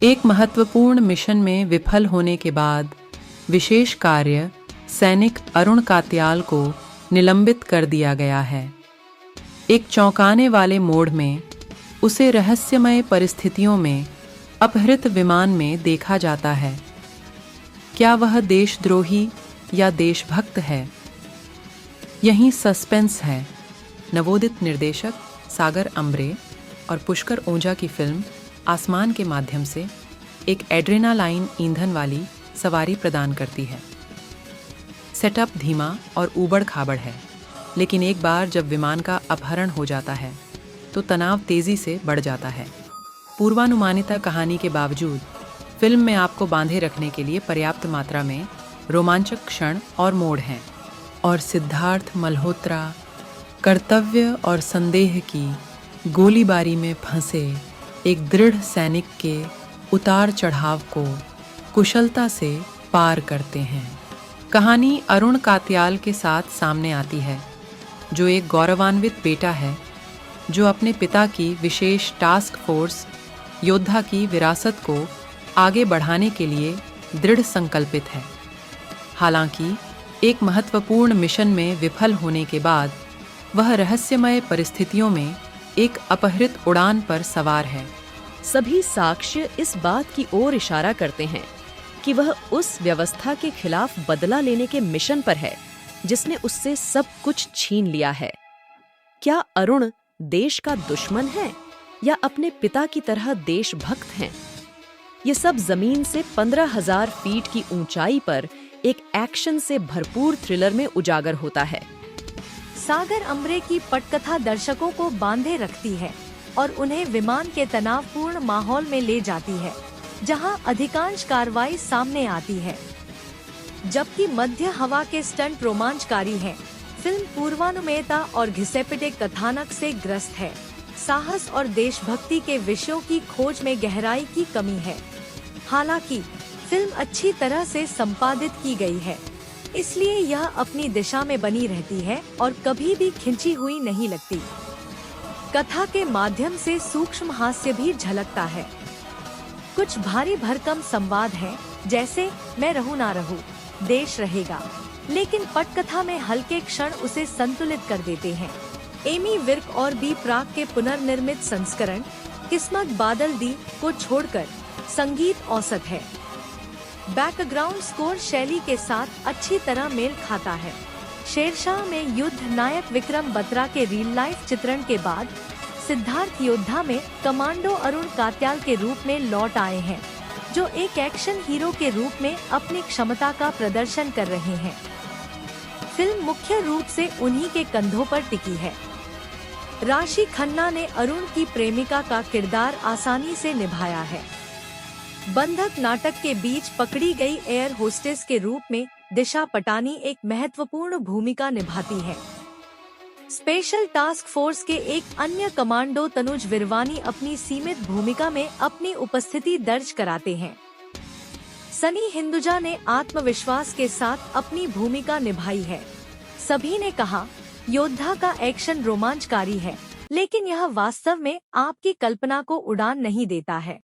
एक महत्वपूर्ण मिशन में विफल होने के बाद विशेष कार्य सैनिक अरुण कात्याल को निलंबित कर दिया गया है। एक चौंकाने वाले मोड़ में उसे रहस्यमय परिस्थितियों में अपहृत विमान में देखा जाता है। क्या वह देशद्रोही या देशभक्त है? यहीं सस्पेंस है। नवोदित निर्देशक सागर अम्बरे और पुष्कर ओझा की फिल्म आसमान के माध्यम से एक एड्रेनालाइन ईंधन वाली सवारी प्रदान करती है। सेटअप धीमा और ऊबड़ खाबड़ है, लेकिन एक बार जब विमान का अपहरण हो जाता है तो तनाव तेजी से बढ़ जाता है। पूर्वानुमानित कहानी के बावजूद फिल्म में आपको बांधे रखने के लिए पर्याप्त मात्रा में रोमांचक क्षण और मोड़ हैं, और सिद्धार्थ मल्होत्रा कर्तव्य और संदेह की गोलीबारी में फंसे एक दृढ़ सैनिक के उतार चढ़ाव को कुशलता से पार करते हैं। कहानी अरुण कात्याल के साथ सामने आती है, जो एक गौरवान्वित बेटा है जो अपने पिता की विशेष टास्क फोर्स योद्धा की विरासत को आगे बढ़ाने के लिए दृढ़ संकल्पित है। हालांकि एक महत्वपूर्ण मिशन में विफल होने के बाद वह रहस्यमय परिस्थितियों में एक अपहृत उड़ान पर सवार है। सभी साक्ष्य इस बात की ओर इशारा करते हैं कि वह उस व्यवस्था के खिलाफ बदला लेने के मिशन पर है जिसने उससे सब कुछ छीन लिया है। क्या अरुण देश का दुश्मन है या अपने पिता की तरह देशभक्त हैं? ये सब जमीन से 15,000 फीट की ऊंचाई पर एक एक्शन से भरपूर थ्रिलर में उजागर होता है। सागर अम्बरे की पटकथा दर्शकों को बांधे रखती है और उन्हें विमान के तनावपूर्ण माहौल में ले जाती है, जहां अधिकांश कार्रवाई सामने आती है, जबकि मध्य हवा के स्टंट रोमांचकारी हैं। फिल्म पूर्वानुमेयता और घिसेपिटे कथानक से ग्रस्त है। साहस और देशभक्ति के विषयों की खोज में गहराई की कमी है। हालांकि फिल्म अच्छी तरह से संपादित की गई है, इसलिए यह अपनी दिशा में बनी रहती है और कभी भी खिंची हुई नहीं लगती। कथा के माध्यम से सूक्ष्म हास्य भी झलकता है। कुछ भारी भरकम संवाद हैं, जैसे मैं रहूं ना रहूं, देश रहेगा, लेकिन पटकथा में हल्के क्षण उसे संतुलित कर देते हैं। एमी विर्क और बी प्राक के पुनर्निर्मित संस्करण किस्मत बादल दी को छोड़कर संगीत औसत है। बैकग्राउंड स्कोर शैली के साथ अच्छी तरह मेल खाता है। शेरशाह में युद्ध नायक विक्रम बत्रा के रियल लाइफ चित्रण के बाद सिद्धार्थ योद्धा में कमांडो अरुण कात्याल के रूप में लौट आए हैं, जो एक एक्शन हीरो के रूप में अपनी क्षमता का प्रदर्शन कर रहे हैं। फिल्म मुख्य रूप से उन्हीं के कंधों पर टिकी है। राशि खन्ना ने अरुण की प्रेमिका का किरदार आसानी से निभाया है। बंधक नाटक के बीच पकड़ी गई एयर होस्टेस के रूप में दिशा पटानी एक महत्वपूर्ण भूमिका निभाती है। स्पेशल टास्क फोर्स के एक अन्य कमांडो तनुज विरवानी अपनी सीमित भूमिका में अपनी उपस्थिति दर्ज कराते हैं। सनी हिंदुजा ने आत्मविश्वास के साथ अपनी भूमिका निभाई है। सभी ने कहा, योद्धा का एक्शन रोमांचकारी है, लेकिन यह वास्तव में आपकी कल्पना को उड़ान नहीं देता है।